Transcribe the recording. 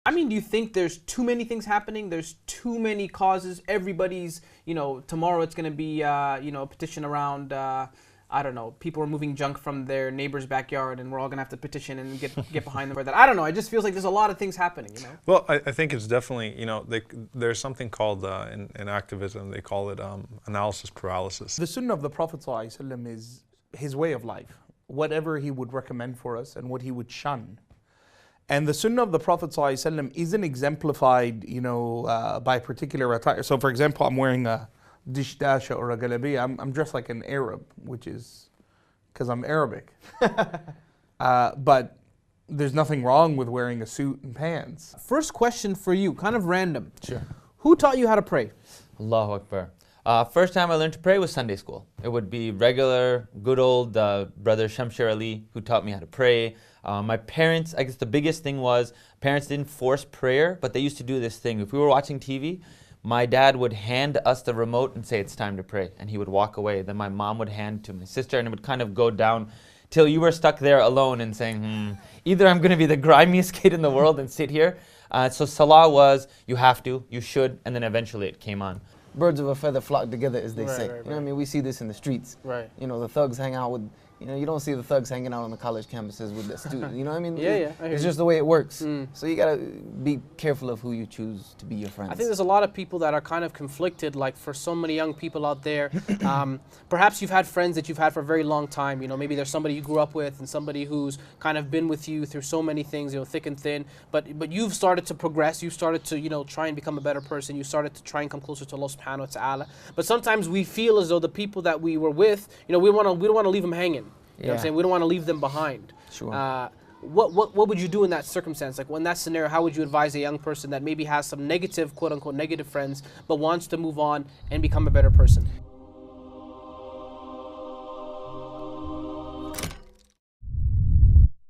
I mean, do you think there's too many things happening? There's too many causes. Everybody's, tomorrow it's going to be, a petition around, I don't know, people are moving junk from their neighbor's backyard and we're all going to have to petition and get behind them for that. I don't know. It just feels like there's a lot of things happening, Well, I think it's definitely, there's something called, in activism, they call it analysis paralysis. The sunnah of the Prophet ﷺ is his way of life, whatever he would recommend for us and what he would shun. And the sunnah of the Prophet ﷺ isn't exemplified, by particular attire. So for example, I'm wearing a dishdasha or a galabiya. I'm dressed like an Arab, which is because I'm Arabic. But there's nothing wrong with wearing a suit and pants. First question for you, kind of random. Sure. Who taught you how to pray? Allahu Akbar. First time I learned to pray was Sunday school. It would be regular, good old brother Shamshir Ali who taught me how to pray. My parents, I guess the biggest thing was, parents didn't force prayer, but they used to do this thing. If we were watching TV, my dad would hand us the remote and say, it's time to pray. And he would walk away. Then my mom would hand to my sister and it would kind of go down till you were stuck there alone and saying, either I'm going to be the grimiest kid in the world and sit here. So salah was, you have to, you should, and then eventually it came on. Birds of a feather flock together, as they say. Right, You know what I mean? We see this in the streets. Right. The thugs hang out with, you don't see the thugs hanging out on the college campuses with the students. You know what I mean? Yeah, I hear It's you. just the way it works. So you gotta be careful of who you choose to be your friends. I think there's a lot of people that are kind of conflicted, like for so many young people out there. Perhaps you've had friends that you've had for a very long time. Maybe there's somebody you grew up with and somebody who's kind of been with you through so many things, thick and thin. But you've started to progress. You've started to, try and become a better person. You started to try and come closer to Allah subhanahu wa ta'ala. But sometimes we feel as though the people that we were with, we don't want to leave them hanging. You know what I'm saying? We don't want to leave them behind. Sure. What would you do in that circumstance? Like, in that scenario, how would you advise a young person that maybe has some negative, quote unquote, negative friends, but wants to move on and become a better person?